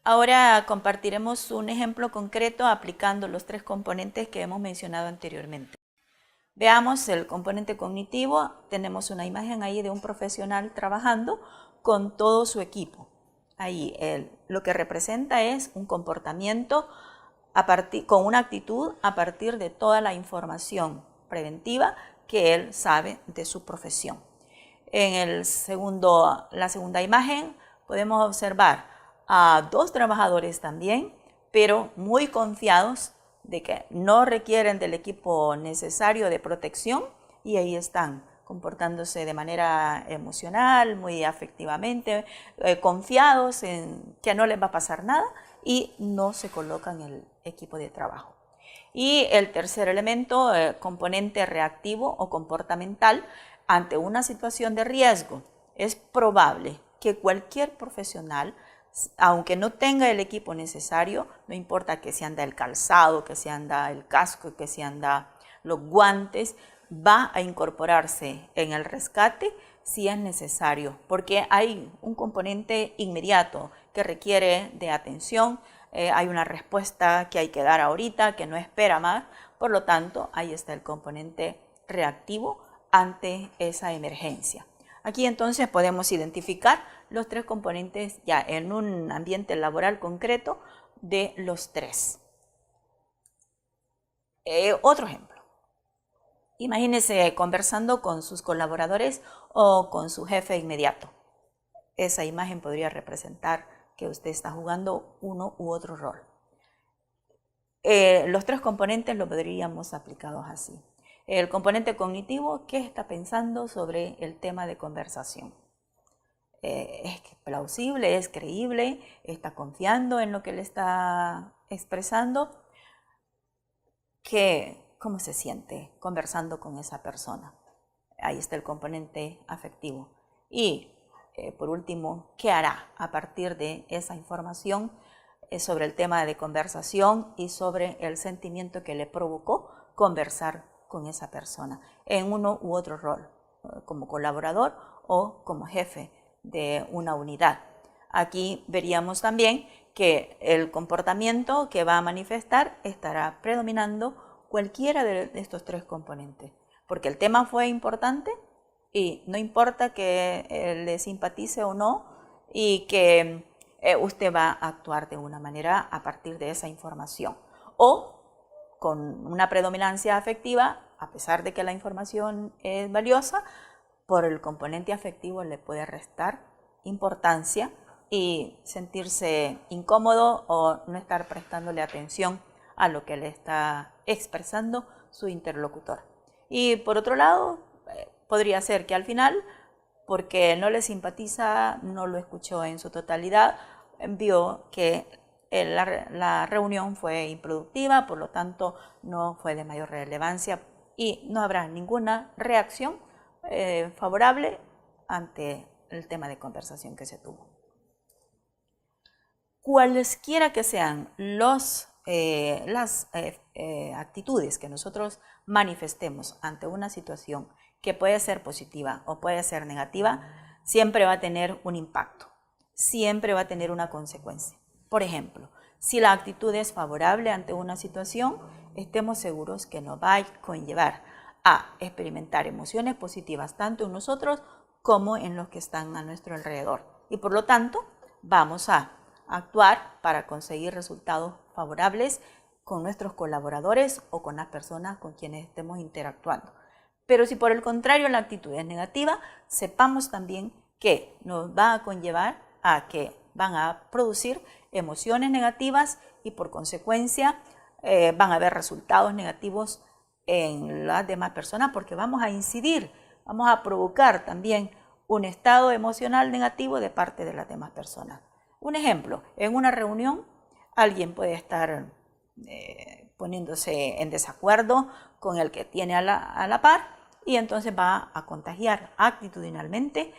Ahora compartiremos un ejemplo concreto aplicando los 3 componentes que hemos mencionado anteriormente. Veamos el componente cognitivo. Tenemos una imagen ahí de un profesional trabajando con todo su equipo. Ahí lo que representa es un comportamiento con una actitud a partir de toda la información preventiva que él sabe de su profesión. En la segunda imagen podemos observar a 2 trabajadores también, pero muy confiados de que no requieren del equipo necesario de protección y ahí están comportándose de manera emocional, muy afectivamente, confiados en que no les va a pasar nada y no se colocan en el equipo de trabajo. Y el tercer elemento, componente reactivo o comportamental, ante una situación de riesgo, es probable que cualquier profesional, aunque no tenga el equipo necesario, no importa que se anda el calzado, que se anda el casco, que se anda los guantes, va a incorporarse en el rescate si es necesario, porque hay un componente inmediato que requiere de atención, hay una respuesta que hay que dar ahorita, que no espera más, por lo tanto, ahí está el componente reactivo ante esa emergencia. Aquí entonces podemos identificar los 3 componentes ya en un ambiente laboral concreto de los 3. Otro ejemplo. Imagínese conversando con sus colaboradores o con su jefe inmediato. Esa imagen podría representar que usted está jugando uno u otro rol. Los 3 componentes lo podríamos aplicados así. El componente cognitivo, ¿qué está pensando sobre el tema de conversación? ¿Es plausible? ¿Es creíble? ¿Está confiando en lo que le está expresando? ¿Cómo se siente conversando con esa persona? Ahí está el componente afectivo. Y por último, ¿qué hará a partir de esa información sobre el tema de conversación y sobre el sentimiento que le provocó conversar con esa persona en uno u otro rol, como colaborador o como jefe de una unidad? Aquí veríamos también que el comportamiento que va a manifestar estará predominando cualquiera de estos 3 componentes, porque el tema fue importante y no importa que le simpatice o no y que usted va a actuar de una manera a partir de esa información o con una predominancia afectiva, a pesar de que la información es valiosa, por el componente afectivo le puede restar importancia y sentirse incómodo o no estar prestándole atención a lo que le está expresando su interlocutor. Y por otro lado, podría ser que al final, porque no le simpatiza, no lo escuchó en su totalidad, vio que la reunión fue improductiva, por lo tanto no fue de mayor relevancia y no habrá ninguna reacción favorable ante el tema de conversación que se tuvo. Cualesquiera que sean las actitudes que nosotros manifestemos ante una situación que puede ser positiva o puede ser negativa, siempre va a tener un impacto, siempre va a tener una consecuencia. Por ejemplo, si la actitud es favorable ante una situación, estemos seguros que nos va a conllevar a experimentar emociones positivas tanto en nosotros como en los que están a nuestro alrededor. Y por lo tanto, vamos a actuar para conseguir resultados favorables con nuestros colaboradores o con las personas con quienes estemos interactuando. Pero si por el contrario la actitud es negativa, sepamos también que nos va a conllevar a que van a producir emociones negativas y por consecuencia van a haber resultados negativos en las demás personas porque vamos a incidir, vamos a provocar también un estado emocional negativo de parte de las demás personas. Un ejemplo, en una reunión alguien puede estar poniéndose en desacuerdo con el que tiene a la par y entonces va a contagiar actitudinalmente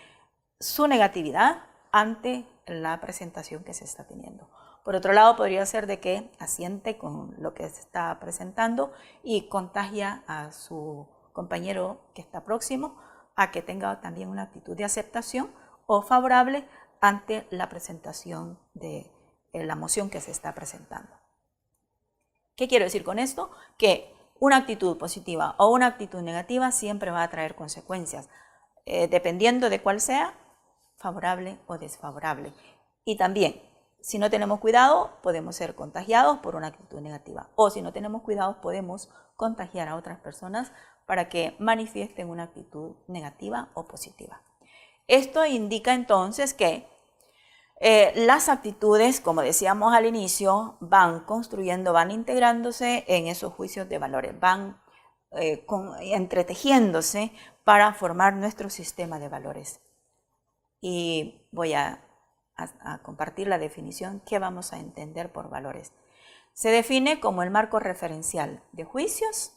su negatividad ante la presentación que se está teniendo. Por otro lado, podría ser de que asiente con lo que se está presentando y contagia a su compañero que está próximo a que tenga también una actitud de aceptación o favorable ante la presentación de la emoción que se está presentando. ¿Qué quiero decir con esto? Que una actitud positiva o una actitud negativa siempre va a traer consecuencias, dependiendo de cuál sea, favorable o desfavorable. Y también, si no tenemos cuidado, podemos ser contagiados por una actitud negativa. O si no tenemos cuidado, podemos contagiar a otras personas para que manifiesten una actitud negativa o positiva. Esto indica entonces que las actitudes, como decíamos al inicio, van construyendo, van integrándose en esos juicios de valores, van entretejiéndose para formar nuestro sistema de valores. Y voy a compartir la definición que vamos a entender por valores. Se define como el marco referencial de juicios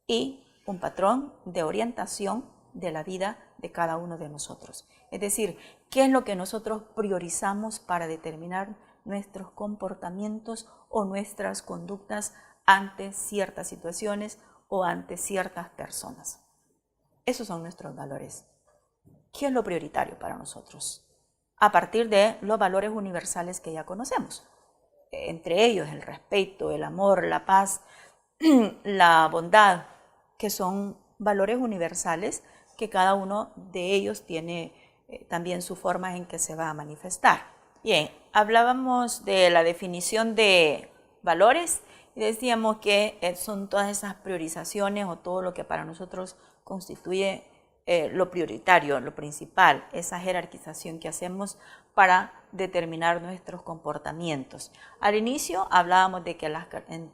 y un patrón de orientación de la vida de cada uno de nosotros. Es decir, ¿qué es lo que nosotros priorizamos para determinar nuestros comportamientos o nuestras conductas ante ciertas situaciones o ante ciertas personas? Esos son nuestros valores. ¿Qué es lo prioritario para nosotros? A partir de los valores universales que ya conocemos. Entre ellos el respeto, el amor, la paz, la bondad, que son valores universales que cada uno de ellos tiene también su forma en que se va a manifestar. Bien, hablábamos de la definición de valores y decíamos que son todas esas priorizaciones o todo lo que para nosotros constituye lo prioritario, lo principal, esa jerarquización que hacemos para determinar nuestros comportamientos. Al inicio hablábamos de que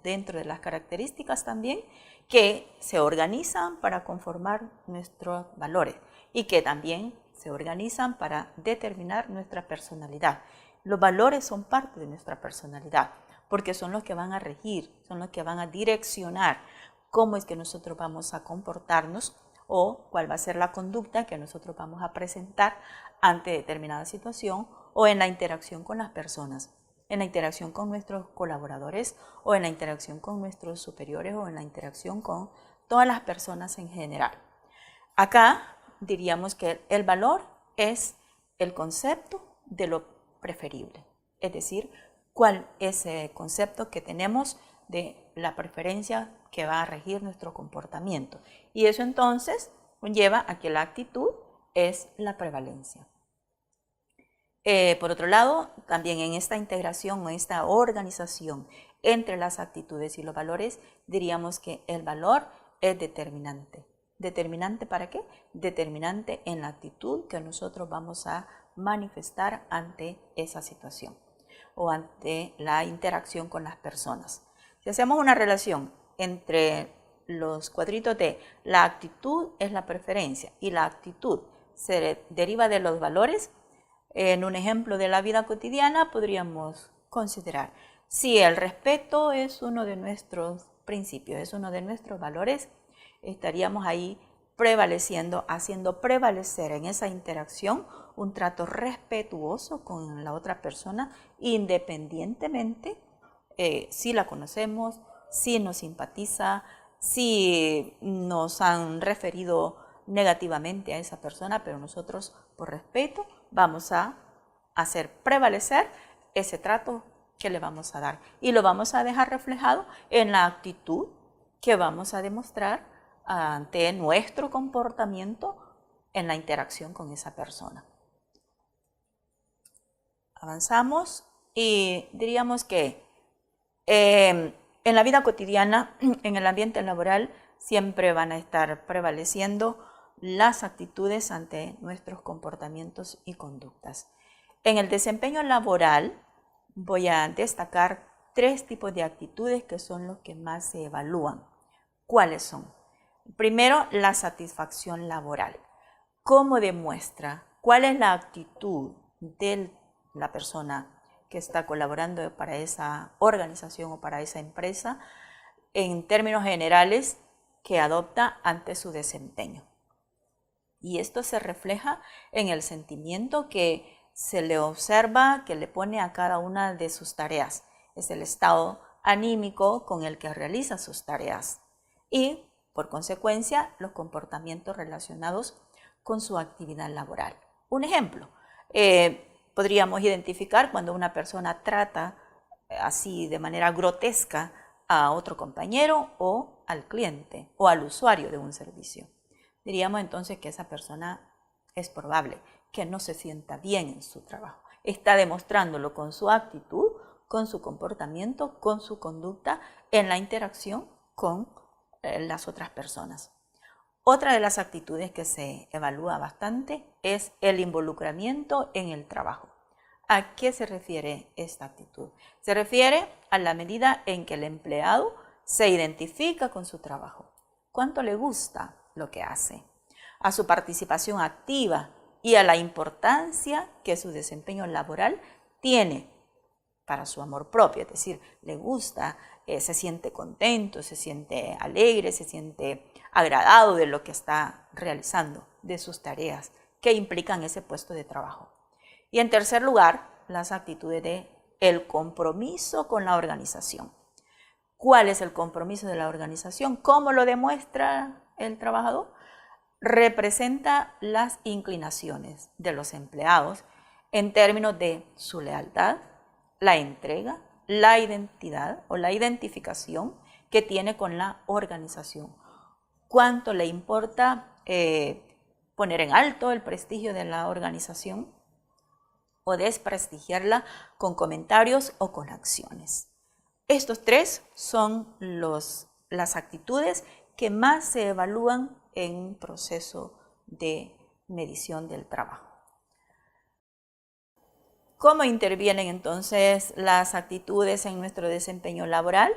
dentro de las características también que se organizan para conformar nuestros valores y que también se organizan para determinar nuestra personalidad. Los valores son parte de nuestra personalidad porque son los que van a regir, son los que van a direccionar cómo es que nosotros vamos a comportarnos o cuál va a ser la conducta que nosotros vamos a presentar ante determinada situación o en la interacción con las personas, en la interacción con nuestros colaboradores o en la interacción con nuestros superiores o en la interacción con todas las personas en general. Acá diríamos que el valor es el concepto de lo preferible, es decir, cuál es el concepto que tenemos de la preferencia que va a regir nuestro comportamiento. Y eso entonces conlleva a que la actitud es la prevalencia. Por otro lado, también en esta integración o esta organización entre las actitudes y los valores, diríamos que el valor es determinante. ¿Determinante para qué? Determinante en la actitud que nosotros vamos a manifestar ante esa situación o ante la interacción con las personas. Si hacemos una relación entre los cuadritos de la actitud es la preferencia y la actitud se deriva de los valores, en un ejemplo de la vida cotidiana podríamos considerar si el respeto es uno de nuestros principios, es uno de nuestros valores, estaríamos ahí prevaleciendo, haciendo prevalecer en esa interacción un trato respetuoso con la otra persona, independientemente si la conocemos, si nos simpatiza, si nos han referido negativamente a esa persona, pero nosotros por respeto vamos a hacer prevalecer ese trato que le vamos a dar y lo vamos a dejar reflejado en la actitud que vamos a demostrar ante nuestro comportamiento en la interacción con esa persona. Avanzamos y diríamos que en la vida cotidiana, en el ambiente laboral, siempre van a estar prevaleciendo las actitudes ante nuestros comportamientos y conductas. En el desempeño laboral voy a destacar 3 tipos de actitudes que son los que más se evalúan. ¿Cuáles son? Primero, la satisfacción laboral. ¿Cómo demuestra? ¿Cuál es la actitud de la persona que está colaborando para esa organización o para esa empresa en términos generales que adopta ante su desempeño? Y esto se refleja en el sentimiento que se le observa, que le pone a cada una de sus tareas. Es el estado anímico con el que realiza sus tareas. Y, por consecuencia, los comportamientos relacionados con su actividad laboral. Un ejemplo, Podríamos identificar cuando una persona trata así de manera grotesca a otro compañero o al cliente o al usuario de un servicio. Diríamos entonces que esa persona es probable que no se sienta bien en su trabajo. Está demostrándolo con su actitud, con su comportamiento, con su conducta en la interacción con las otras personas. Otra de las actitudes que se evalúa bastante es el involucramiento en el trabajo. ¿A qué se refiere esta actitud? Se refiere a la medida en que el empleado se identifica con su trabajo. ¿Cuánto le gusta lo que hace? A su participación activa y a la importancia que su desempeño laboral tiene para su amor propio, es decir, le gusta, se siente contento, se siente alegre, se siente agradado de lo que está realizando, de sus tareas que implican ese puesto de trabajo. Y en tercer lugar, las actitudes de el compromiso con la organización. ¿Cuál es el compromiso de la organización? ¿Cómo lo demuestra el trabajador? Representa las inclinaciones de los empleados en términos de su lealtad, la entrega, la identidad o la identificación que tiene con la organización. ¿Cuánto le importa poner en alto el prestigio de la organización o desprestigiarla con comentarios o con acciones? Estos tres son las actitudes que más se evalúan en un proceso de medición del trabajo. ¿Cómo intervienen entonces las actitudes en nuestro desempeño laboral?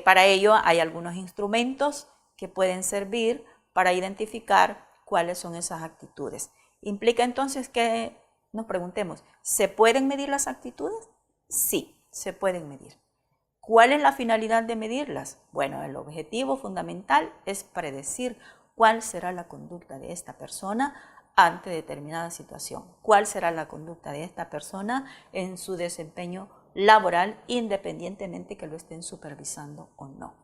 Para ello hay algunos instrumentos que pueden servir para identificar cuáles son esas actitudes. Implica entonces que nos preguntemos, ¿se pueden medir las actitudes? Sí, se pueden medir. ¿Cuál es la finalidad de medirlas? Bueno, el objetivo fundamental es predecir cuál será la conducta de esta persona ante determinada situación. ¿Cuál será la conducta de esta persona en su desempeño laboral, independientemente que lo estén supervisando o no?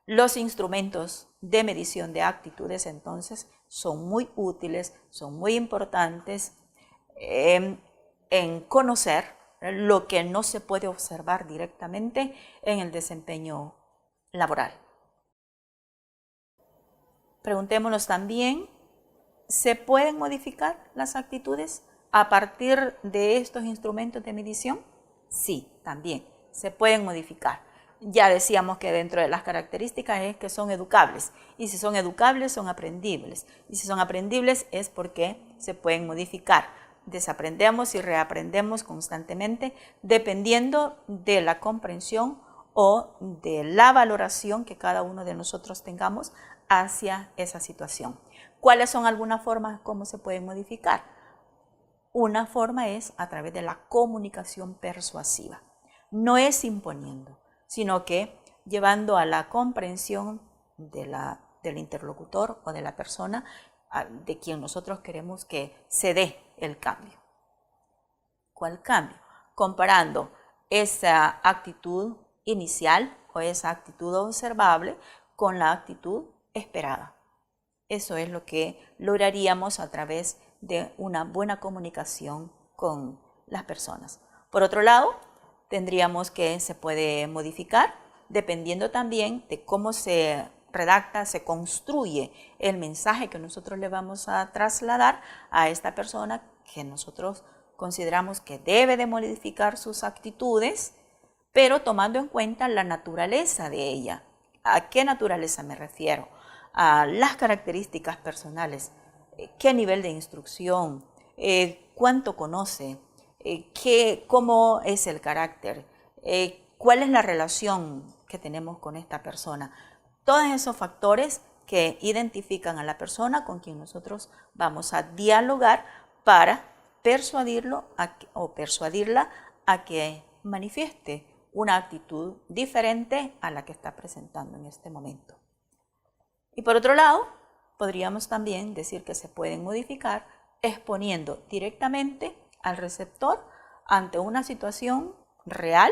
Los instrumentos de medición de actitudes, entonces, son muy útiles, son muy importantes en conocer lo que no se puede observar directamente en el desempeño laboral. Preguntémonos también, ¿se pueden modificar las actitudes a partir de estos instrumentos de medición? Sí, también se pueden modificar. Ya decíamos que dentro de las características es que son educables, y si son educables son aprendibles, y si son aprendibles es porque se pueden modificar. Desaprendemos y reaprendemos constantemente dependiendo de la comprensión o de la valoración que cada uno de nosotros tengamos hacia esa situación. ¿Cuáles son algunas formas cómo se pueden modificar? Una forma es a través de la comunicación persuasiva. No es imponiendo, sino que llevando a la comprensión del interlocutor o de la persona de quien nosotros queremos que se dé el cambio. ¿Cuál cambio? Comparando esa actitud inicial o esa actitud observable con la actitud esperada. Eso es lo que lograríamos a través de una buena comunicación con las personas. Por otro lado, tendríamos que se puede modificar dependiendo también de cómo se redacta, se construye el mensaje que nosotros le vamos a trasladar a esta persona que nosotros consideramos que debe de modificar sus actitudes, pero tomando en cuenta la naturaleza de ella. ¿A qué naturaleza me refiero? A las características personales, qué nivel de instrucción, cuánto conoce, cómo es el carácter, cuál es la relación que tenemos con esta persona. Todos esos factores que identifican a la persona con quien nosotros vamos a dialogar para persuadirlo o persuadirla a que manifieste una actitud diferente a la que está presentando en este momento. Y por otro lado, podríamos también decir que se pueden modificar exponiendo directamente al receptor ante una situación real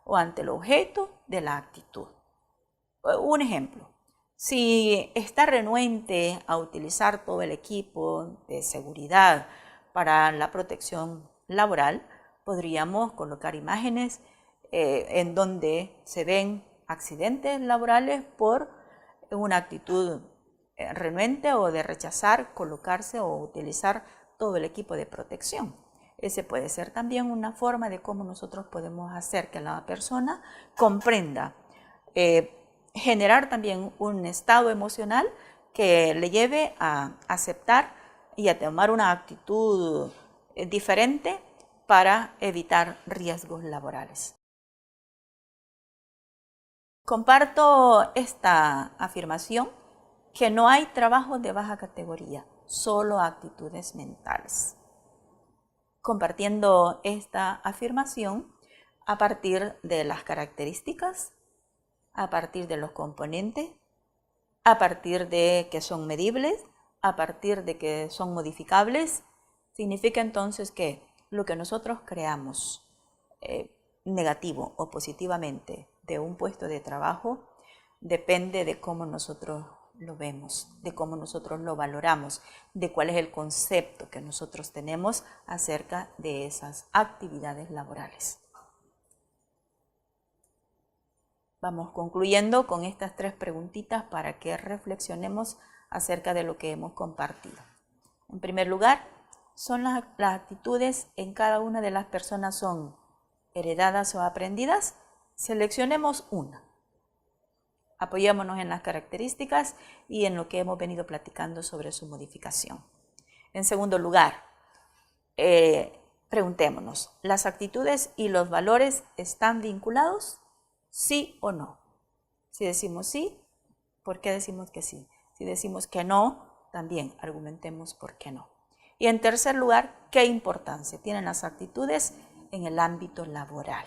o ante el objeto de la actitud. Un ejemplo, si está renuente a utilizar todo el equipo de seguridad para la protección laboral, podríamos colocar imágenes en donde se ven accidentes laborales por una actitud renuente o de rechazar colocarse o utilizar todo el equipo de protección. Ese puede ser también una forma de cómo nosotros podemos hacer que la persona comprenda, generar también un estado emocional que le lleve a aceptar y a tomar una actitud diferente para evitar riesgos laborales. Comparto esta afirmación, que no hay trabajos de baja categoría, solo actitudes mentales. Compartiendo esta afirmación a partir de las características, a partir de los componentes, a partir de que son medibles, a partir de que son modificables, significa entonces que lo que nosotros creamos negativo o positivamente de un puesto de trabajo depende de cómo nosotros lo vemos, de cómo nosotros lo valoramos, de cuál es el concepto que nosotros tenemos acerca de esas actividades laborales. Vamos concluyendo con estas 3 preguntitas para que reflexionemos acerca de lo que hemos compartido. En primer lugar, ¿son las actitudes en cada una de las personas son heredadas o aprendidas? Seleccionemos una. Apoyémonos en las características y en lo que hemos venido platicando sobre su modificación. En segundo lugar, preguntémonos, ¿las actitudes y los valores están vinculados? ¿Sí o no? Si decimos sí, ¿por qué decimos que sí? Si decimos que no, también argumentemos por qué no. Y en tercer lugar, ¿qué importancia tienen las actitudes en el ámbito laboral?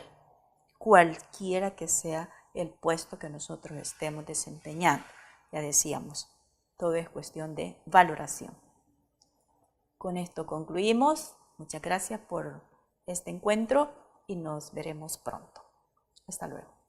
Cualquiera que sea el puesto que nosotros estemos desempeñando. Ya decíamos, todo es cuestión de valoración. Con esto concluimos. Muchas gracias por este encuentro y nos veremos pronto. Hasta luego.